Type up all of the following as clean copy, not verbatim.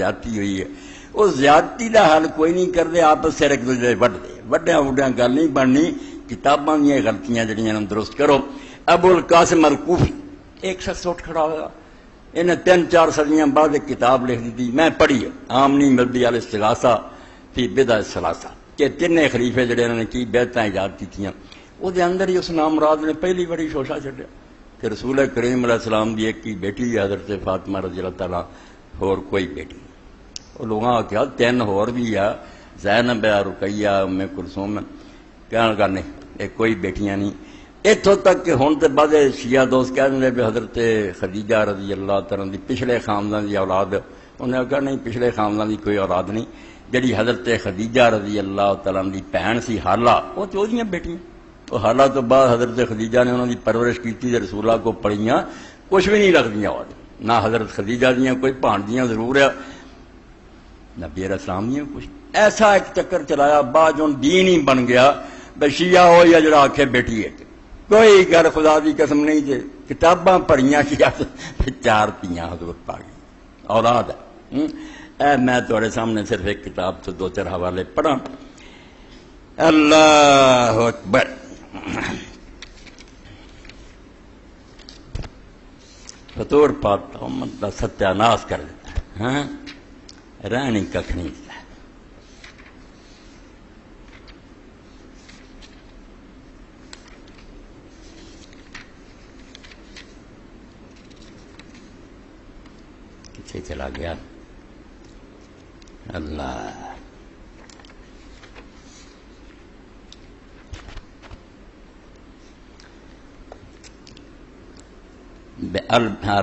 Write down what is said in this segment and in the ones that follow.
زیادتی ہوئی ہے، وہ زیادتی کا حل کوئی نہیں کرتے، آپس سے ایک دوسرے وڈتے وڈیا وڈیا گل نہیں بننی، کتاباں دیا غلطیاں جہاں درست کرو۔ ابو القاسم الکوفی ایک شخص اٹھ کھڑا ہوا، انہیں 3-4 صدیاں بعد ایک کتاب لکھ دی، میں پڑھی ہے، عام نہیں ملتی، الاستغاثہ فی بدع الثلاثہ، کہ تین خلیفے جڑے انہوں نے کی بیعتاں ایجاد کی، وہ دے اندر ہی اس نام مراد نے پہلی بڑی شوشہ چڈیا کہ رسول کریم علیہ السلام دی ایک کی بیٹی ہے حضرت فاطمہ رضی اللہ تعالیٰ، اور کوئی بیٹی نہیں۔ وہ لوگوں نے کہا 3 اور بھی ہے، زینب ہے، رقیہ، ام کلثوم، کہنے کا نہیں ایک کوئی بیٹیاں نہیں، اتوں تک کہ ہوں تو بعد شیعہ دوست کہہ دیں بھی حضرت خدیجہ رضی اللہ تعالیٰ دی پچھلے خاندان دی اولاد، انہیں کہا نہیں پچھلے خاندان دی کوئی اولاد نہیں، جڑی حضرت خدیجہ رضی اللہ تعالیٰ دی بہن سی حالہ، وہ تو وہدیاں بیٹیاں، تو حالہ تو بعد حضرت خدیجہ نے انہوں دی پرورش کی تھی، رسول اللہ کو پڑھیاں کچھ بھی نہیں رکھدیاں، نہ حضرت خدیجہ دیاں کوئی بھانجیاں ضرور ہے، نبی علیہ السلام دیاں کچھ۔ ایسا ایک چکر چلایا، بعد جو دین ہی بن گیا، شیعہ ہو یا جڑا آکھے بیٹی ہے، کوئی گھر خدا دی قسم نہیں جے، کتاباں پڑھیاں کیا 4 تیاں حضرت پا گئی، اولاد ہے۔ میں تھوڑے سامنے صرف ایک کتاب تو 2-4 حوالے پڑھا۔ اللہ اکبر۔ فطور پاتا امت کا ستیہ ناش کر دیتا ہے، ہاں رہنی ککھ نہیں دیتا۔ کتنے چلا گیا اللہ۔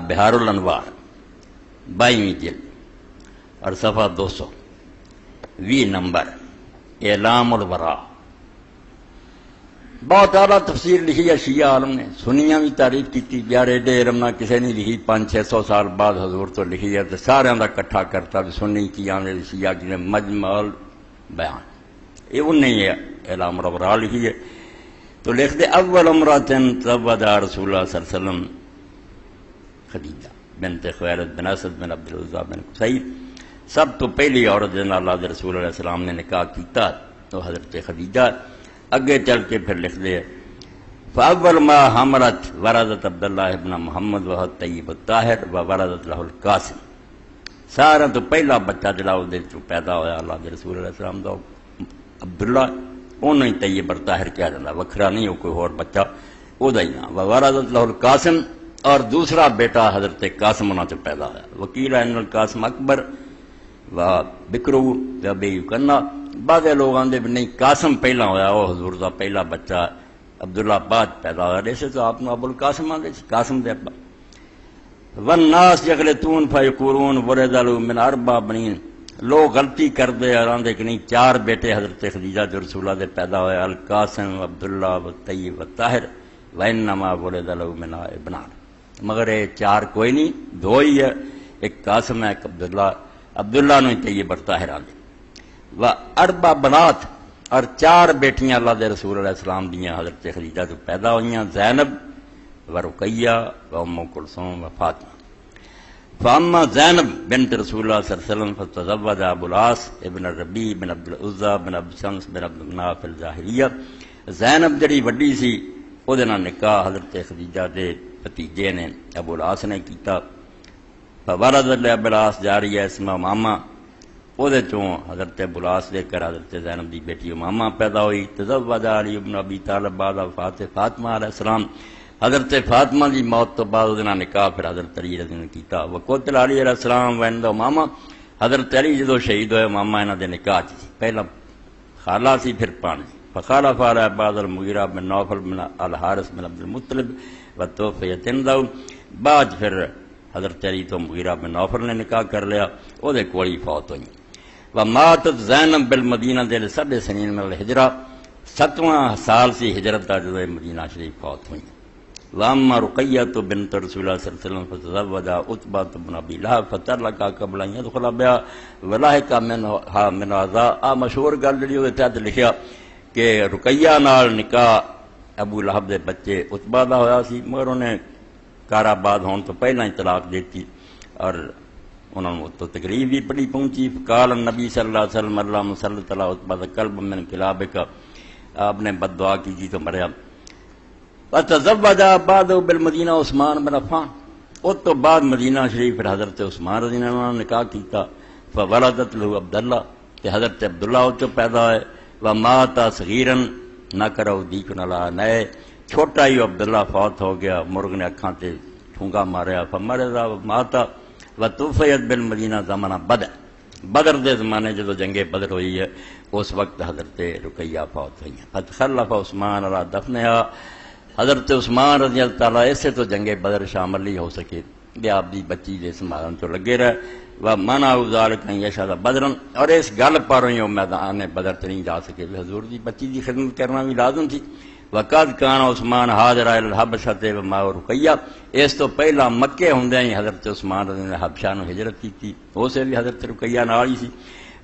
بہار الانوار 22ویں جلد اور صفحہ 220 نمبر، اعلام الورا، بہت اعلیٰ تفسیر لکھی ہے شیعہ عالم نے، سنیاں بھی تعریف کی، یار ایڈے علم نہ کسی نے لکھی، 500-600 سال بعد حضور تو لکھی ہے، تو سارے کا کٹھا کرتا بھی سنی کی آنے شیعہ کی نے مجمع بیان، یہ وہ نہیں ہے، اعلام الورا لکھی ہے۔ تو لکھ دے اول امرأۃ تزوجہا رسول اللہ صلی اللہ علیہ وسلم خدیجہ بنت خویلد بن اسد بن عبد العزیٰ بن قصی، سب تو پہلی عورت جن اللہ دے رسول علیہ السلام نے نکاح کیتا تو حضرت خدیجہ۔ اگے چل کے پھر لکھ دے فاول ما حملت ورثت عبداللہ ابن محمد وهو الطیب الطاہر وورثت له القاسم، سارا تو پہلا بچہ جڑا وہ پیدا ہویا اللہ دے رسول علیہ السلام دا عبداللہ، انہوں ہی طیب الطاہر کہہ جاتا، وکھرا نہیں ہو کوئی اور بچہ، وہ دا ہی نام وورثت له القاسم، اور دوسرا بیٹا حضرت قاسم انہوں سے پیدا ہوا، وکیل ان القاسم اکبر و بکرو و ابی یکنہ، بعض لوگ آندے بھی نہیں قاسم پہلا ہویا، وہ حضور دا پہلا بچہ عبداللہ بعد پیدا ہوا، ایسے تو آپ نے ابو القاسم آندے قاسم دے ابا۔ والناس یغلطون فیقولون ولد له من 4 بنین، لوگ غلطی کر دے اور آندے کہ نہیں 4 بیٹے حضرت خدیجہ جو رسول اللہ دے پیدا ہوئے، القاسم عبداللہ والطیب والطاہر وانما ولد له من ابنان، مگر یہ 4 کوئی نہیں، 2 ہی ہے، ایک قاسم ہے ایک عبداللہ، عبداللہ نے طیب الطاہر آندے۔ و 4 بنات، اور 4 بیٹیاں اللہ دے رسول علیہ السلام دیاں حضرت خدیجہ تو پیدا ہوئیاں، زینب و رقیہ و ام کلثوم و فاطمہ۔ فاما زینب بنت رسول اللہ صلی اللہ علیہ وسلم فتزوج ابو العاص ابن الربیع بن عبد العزیٰ بن عبد شمس بن عبد مناف الجاہلیہ، زینب جڑی وڈی سی وہ نکاح حضرت خدیجہ دے بھتیجے نے ابو العاص نے کیتا، فولد ابو العاص جاریہ اسمہ امامہ، وہ چوں حضرت ابو العاص دے کر حضرت زینب دی بیٹی امامہ پیدا ہوئی۔ تزوج علی بن ابی طالب بعد وفات فاطمہ علیہ السلام، حضرت فاطمہ دی موت تو بعد وہ نکاح پھر حضرت علی رضی اللہ عنہ نے کیتا۔ وقتل علی علیہ السلام وعند امامہ، حضرت علی جدو شہید ہوئے امامہ انہاں دے نکاح چ پہلا خالہ سی پھر پانجی۔ فخالف علی بعد المغیرہ بن نوفل بن الحارث بن عبد المطلب وتوفیت عنده، بعد پھر حضرت علی تو مغیرہ بن نوفل نے نکاح کر لیا، وہ دے کوئی فوت ہوئی۔ وماتت زینب بالمدینہ دے 7 سنین من الہجرہ، 7واں سال سی ہجرت دا جدو مدینہ شریف فوت ہوئی۔ واما رقیۃ بنت رسول اللہ صلی اللہ علیہ وسلم فتزوج عتبہ بن ابی لہب فطلقها قبل ان يدخل بها ولحق منها من هذا، مشہور گل جڑی وہ تحت لکھیا کہ رقیہ نال نکاح ابو لہب دے بچے عتبہ دا ہویا سی، مگر انہیں کارآباد ہون تو پہلا ہی طلاق دیتی اور انہوں نے تو تقریب بھی بڑی پہنچی. قال النبی صلی اللہ علیہ وسلم اللہم صلی اللہ عطبہ کلب من کلابک، آپ نے بد دعا کی جی تو مریا. وتزوج بعد بالمدینہ عثمان بن عفان، اس تو بعد مدینہ شریف پھر حضرت عثمان رضی اللہ عنہ نے نکاح کیتا. فولدت له عبداللہ، تے حضرت عبداللہ اس چو پیدا ہے. ومات صغیرا، نہ کرو دیکھ نلا نئے، چھوٹا ہی عبداللہ فوت ہو گیا، مرغ نے اکھاں تے ٹھونگا ماریا. فمرض وماتا وتوفیت بالمدینہ زمانہ بدر، بدر دے زمانے جدو جنگ بدر ہوئی ہے اس وقت حضرت رقیہ فوت ہوئی ہیں. فتخلف عثمان علی دفنہا، حضرت عثمان رضی اللہ تعالیٰ ایسے تو جنگ بدر شامل نہیں ہو سکے، یہ آپ دی بچی دے سنبھالن تو لگے رہے. ومنع ذلک ان یشہد بدرا، اور اس گل پر ہی وہ میدان بدر تے نہیں جا سکے، حضور دی بچی دی خدمت کرنا بھی لازم تھی. وقد کان عثمان حاضر الی الحبشۃ ومعہ رقیہ، اس تو پہلا مکے ہوندے ہی حضرت عثمان رضی اللہ عنہ حبشہ نو ہجرت کی، اسے بھی حضرت رقیہ نال ہی سی.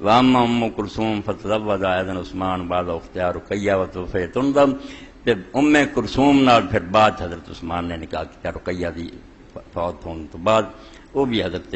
واما ام کلثوم فتزوج اذن عثمان بعد اختیار رقیہ وتوفیت تندم، ام کلثوم نال پھر بعد حضرت عثمان نے نکاح کیا رقیہ دی فوت ہونے تو بعد، وہ بھی حضرت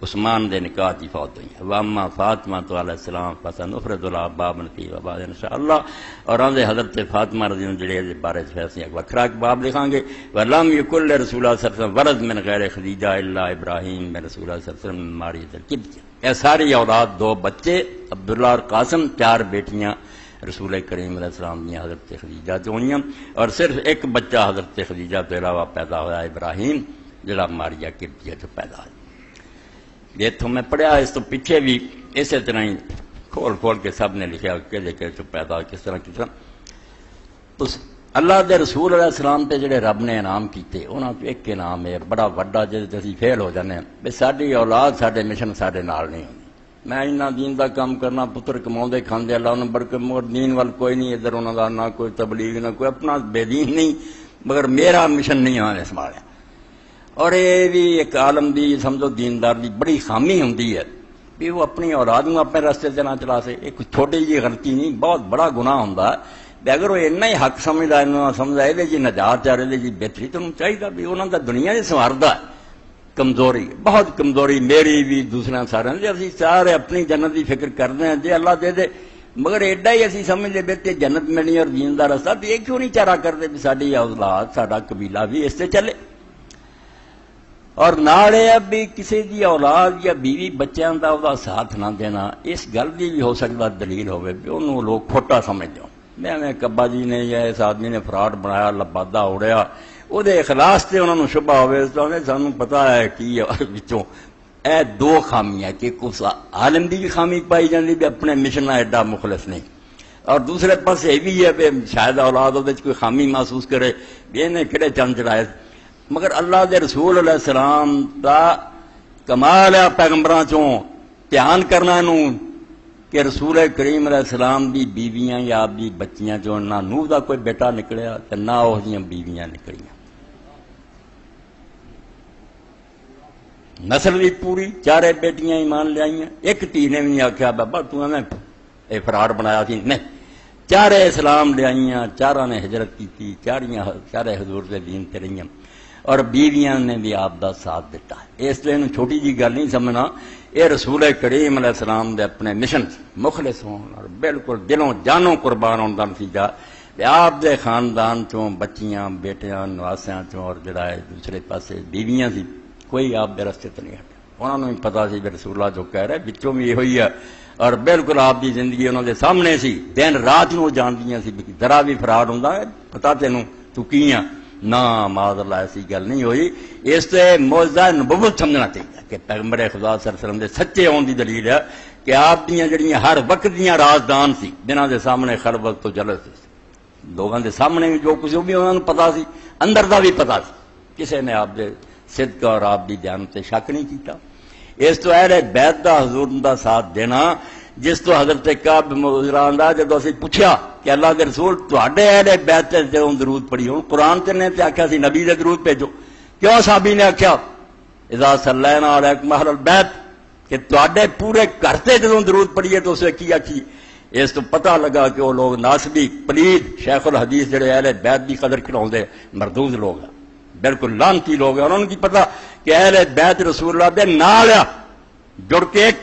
عثمان دے نکاح دی فوت ہوئی. واما فاطمہ تو علیہ السلام فسنفرد لها باب فی وبعد انشاءاللہ، اور آندے حضرت فاطمہ رضی اللہ عنہ جڑے دے بارے فیصلے ایک وکھرا ایک باب لکھاں گے. ولم یکل رسول اللہ صلی اللہ علیہ وسلم ولد من غیر خدیجہ الا ابراہیم بن رسول اللہ صلی اللہ علیہ وسلم ماریہ القبطیہ، اے ساری اولاد دو بچے عبداللہ اور قاسم، چار بیٹیاں رسول کریم علیہ السلام نے حضرت خدیجہ تو ہوئیں، اور صرف ایک بچہ حضرت خدیجہ تو علاوہ پیدا ہوا ابراہیم جڑا ماریہ قبطیہ تو پیدا ہے. یہ تو میں پڑھیا، اس تو پیچھے بھی اسی طرح ہی کھول کھول کے سب نے لکھا کہ جو پیدا کس طرح اس اللہ دے رسول علیہ السلام تے جڑے رب نے انعام کیتے انہاں تو ایک انعام ہے بڑا وڈا جے اسی فیل ہو جانے بھی ساری اولاد سارے مشن سارے نال نہیں ہوندی. میں انہاں دین دا کام کرنا، پتر کماؤندے کھاندے اللہ انہاں برکت، مگر دین وال کوئی نہیں، ادھر انہاں دا نہ کوئی تبلیغ نہ کوئی اپنا بے دین نہیں، مگر میرا مشن نہیں آنے سنبھالیا. اور یہ بھی ایک عالم دی سمجھو دیندار دی بڑی خامی ہوندی ہے بھی وہ اپنی اولاد نوں اپنے راستے تے نہ چلا سکے. ایک چھوٹی جی غلطی نہیں، بہت بڑا گناہ ہوندا ہے بھی اگر وہ اتنا ہی حق سمجھدا انہاں سمجھدا اے جی نجات ہے اے جی بہتری، تو چاہیے بھی انہاں دا دنیا دے سنواردا ہے. کمزوری بہت کمزوری میری بھی دوسرے سارے دی، اسی سارے اپنی جنت دی فکر کرتے ہیں جی اللہ دے دے، مگر ایڈا ہی اسی سمجھدے بے جنت ملنی اور دین دا رستہ، تو یہ کیوں نہیں چارہ کرتے بھی ساری اولاد ساڈا قبیلہ بھی اس سے چلے. اور نال اب بھی کسی دی اولاد یا بیوی بچیاں دا وہ ساتھ نہ دینا اس گل دی بھی ہو سکتا دلیل ہوئے بھی انہوں لوگ کھوٹا سمجھتے ہو. میں کبا جی نے یا اس آدمی نے فراڈ بنایا لبادہ اڑیا، وہ دے اخلاص تے انہوں نے شبہ ہوئے تو سانوں پتہ ہے کہ بچوں اے دو خامیاں کہ کچھ عالم دی بھی خامی پائی جاندی بھی اپنے مشن ایڈا مخلص نہیں، اور دوسرے پاس یہ بھی ہے کہ شاید اولاد وہ کوئی خامی محسوس کرے بھی انہیں کہڑے چند چڑھائے. مگر اللہ دے رسول علیہ السلام دا کمال ہے پیغمبراں چوں دھیان کرنا نو کہ رسول کریم علیہ السلام دی بیویاں یا آپ دی بچیاں چوں نہ نوح دا کوئی بیٹا نکلیا تے نہ وہ دیاں بیویاں نکلیاں، نسل بھی پوری، چارے بیٹیاں ایمان لے آئیاں. ایک تھی نے بھی نہیں آخیا بابا تو ہمیں اے فراڈ بنایا تھی، نہیں، چارے اسلام لے آئیاں، چارہ نے ہجرت کی تھی، چارے حضور دے دین تے رہیاں، اور بیویاں نے بھی آپ دا ساتھ دیتا ہے. اس لیے چھوٹی جی گل نہیں سمجھنا، یہ رسول کریم علیہ السلام دے اپنے مشن مخلص ہون اور بالکل دلوں جانوں قربان ہونے کا نتیجہ آپ دے خاندان چوں بچیاں بیٹیاں نواسیاں چوں اور جڑا ہے دوسرے پاسے بیویاں سی کوئی آپ دے رستے تو نہیں ہٹا. انہوں نے بھی پتا سی کہ رسول اللہ جو کہہ رہے بچوں بھی یہ ہوئی ہے، اور بالکل آپ دی زندگی انہوں دے سامنے سی، دن رات نو جاندیاں سی ذرا بھی فراڈ ہوندا ہے پتا تینوں تو کیاں نہ معاذ اللہ ایسی گل نہیں ہوئی. اس سے معجزہ نبوت سمجھنا چاہیے کہ پیغمبر خدا صلی اللہ علیہ وسلم دے سچے ہون دی دلیل ہے کہ آپ دیاں جڑیاں ہر وقت دیاں رازدان سی، جنہاں دے سامنے خلوت تو جلس سی، لوگاں دے سامنے بھی جو کچھ بھی انہوں نے پتا سی، اندر دا بھی پتا سی، کسے نے آپ دے صدق اور آپ دی دیانت تے شک نہیں کیتا. اس تو اہل بیت دا حضور دا ساتھ دینا، جس تو حضرت کعب مجران دا جدو اسی پوچھا کہ اللہ کے رسول تواڈے اہل بیت تے جدوں درود پڑھی ہن قرآن تے نے تے آکھیا سی نبی دے درود بھیجو، کیوں صحابی نے آکھیا اذا صلینا علیکم اہل البیت کہ تواڈے پورے گھر تے جدوں درود پڑھیے تو اسے کی آکھی. اس تو پتہ لگا کہ وہ لوگ ناسبی پلید شیخ الحدیث جڑے اہل بیت دی قدر کراؤندے مردود لوگ ہیں، بالکل لانتی لوگ ہیں. انہوں نے کی پتا کہ اہل بیت رسول اللہ دے نال جڑ کے ایک